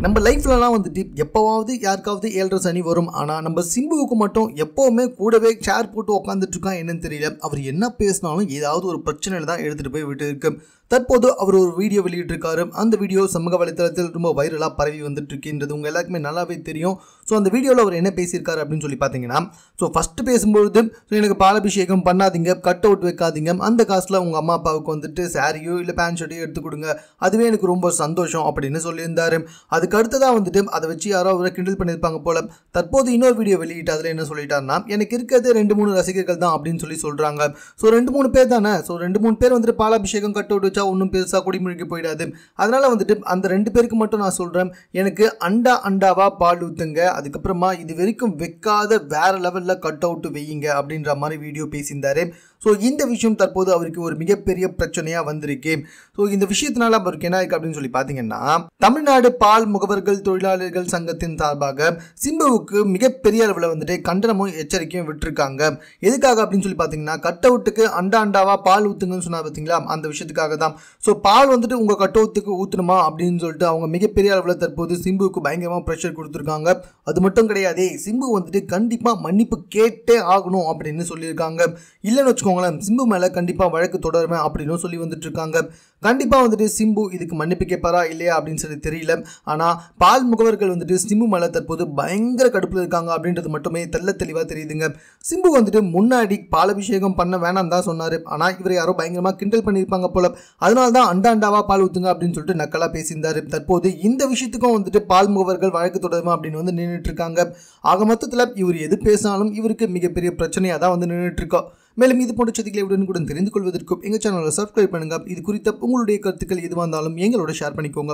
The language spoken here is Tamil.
நம்ம லைஃப்லலாம் வந்துட்டு எப்போவாவது யாருக்காவது 7.5 சனி வரும். ஆனால் நம்ம சிம்புவுக்கு மட்டும் எப்போவுமே கூடவே சேர் போட்டு உட்காந்துட்டு இருக்கான் என்னன்னு தெரியல. அவர் என்ன பேசினாலும் ஏதாவது ஒரு பிரச்சனையில தான் எடுத்துகிட்டு போய் விட்டு இருக்கு. தற்போது அவர் ஒரு வீடியோ வெளியிட்டிருக்காரு. அந்த வீடியோ சமூக வலைத்தளத்தில் ரொம்ப வைரலாக பரவி வந்துட்டு இருக்குன்றது உங்கள் எல்லாருக்குமே நல்லாவே தெரியும். ஸோ அந்த வீடியோவில் அவர் என்ன பேசியிருக்காரு அப்படின்னு சொல்லி பார்த்தீங்கன்னா, ஃபஸ்ட்டு பேசும்பொழுது எனக்கு பாலாபிஷேகம் பண்ணாதீங்க, கட் அவுட் வைக்காதீங்க, அந்த காசில் உங்கள் அம்மா அப்பாவுக்கு வந்துட்டு சாரியோ இல்லை பேண்ட் ஷர்ட்டையோ எடுத்து கொடுங்க, அதுவே எனக்கு ரொம்ப சந்தோஷம் அப்படின்னு சொல்லியிருந்தாரு. அதுக்கு அடுத்ததாக வந்துட்டு அதை வச்சு யாரோ அவரை கிண்டல் பண்ணியிருப்பாங்க போல. தற்போது இன்னொரு வீடியோ வெளியிட்டு அதில் என்ன சொல்லிட்டாருன்னா, எனக்கு இருக்கிறது 2-3 ரசிகர்கள் தான் அப்படின்னு சொல்கிறாங்க. ஸோ 2-3 பேர் தானே, ஸோ 2-3 பேர் வந்துட்டு பாலாபிஷேகம் கட் அவுட் ஒன்றும் பெருசாக குடிமுழுக்கி போயிடாது. அதனால வந்துட்டு அந்த 2 பேருக்கு மட்டும் நான் சொல்கிறேன், எனக்கு அண்டாவா பால் ஊற்றுங்க, அதுக்கப்புறமா இது வரைக்கும் வைக்காத வேற லெவலில் கட் அவுட் வையுங்க அப்படின்ற மாதிரி வீடியோ பேசியிருந்தாரு. ஸோ இந்த விஷயம் தற்போது அவருக்கு ஒரு மிகப்பெரிய பிரச்சனையாக வந்திருக்கு. ஸோ இந்த விஷயத்தினால அவருக்கு என்ன இருக்கு அப்படின்னு சொல்லி பார்த்தீங்கன்னா, தமிழ்நாடு பால் முகவர்கள் தொழிலாளர்கள் சங்கத்தின் சார்பாக சிம்புவுக்கு மிகப்பெரிய அளவில் வந்துட்டு கண்டனமும் எச்சரிக்கையும் விட்டுருக்காங்க. எதுக்காக அப்படின்னு சொல்லி பார்த்தீங்கன்னா, கட் அவுட்டுக்கு அண்டாவா பால் ஊற்றுங்கன்னு சொன்னா பார்த்தீங்களா, அந்த விஷயத்துக்காக தான். ஸோ பால் வந்துட்டு உங்கள் கட் அவுட்டுக்கு ஊற்றணுமா அப்படின்னு சொல்லிட்டு அவங்க மிகப்பெரிய அளவில் தற்போது சிம்புவுக்கு பயங்கரமாக ப்ரெஷர் கொடுத்துருக்காங்க. அது மட்டும் கிடையாது, சிம்பு வந்துட்டு கண்டிப்பாக மன்னிப்பு கேட்டே ஆகணும் அப்படின்னு சொல்லியிருக்காங்க. இல்லைன்னு வச்சுக்கோங்களேன், சிம்பு மேலே கண்டிப்பாக வழக்கு தொடருவேன் அப்படின்னு சொல்லி வந்துட்டு இருக்காங்க. கண்டிப்பாக வந்துட்டு சிம்பு இதுக்கு மன்னிப்பு கேட்பாரா இல்லையா அப்படின்னு சொல்லி தெரியல. ஆனால் பால் முகவர்கள் வந்துட்டு சிம்பு மேலே தற்போது பயங்கர கடுப்பில் இருக்காங்க அப்படின்றது மட்டுமே தெளிவாக தெரியுதுங்க. சிம்பு வந்துட்டு முன்னாடி பாலாபிஷேகம் பண்ண வேணாம் தான் சொன்னார். ஆனால் இவரை யாரோ பயங்கரமாக கிண்டல் பண்ணியிருப்பாங்க போல. அதனால தான் அண்டாவா பால் ஊற்றுங்க அப்படின்னு சொல்லிட்டு நக்கலாக பேசியிருந்தார். தற்போது இந்த விஷயத்துக்கும் வந்துட்டு பால் முகவர்கள் வழக்கு தொடருமா அப்படின்னு வந்து நின்றுட்டு இருக்காங்க. ஆக மொத்தத்தில் இவர் எது பேசினாலும் இவருக்கு மிகப்பெரிய பிரச்சனையாக தான் வந்து நின்றுட்டு இருக்கோம். மேலும் இது போன்ற செய்திகளை உடனுக்குடன் தெரிந்து கொள்வதற்கும் எங்கள் சேனலை சப்ஸ்கிரைப் பண்ணுங்க. இது குறித்த உங்களுடைய கருத்துக்கள் எதுவாக இருந்தாலும் எங்களோட ஷேர் பண்ணிக்கோங்க.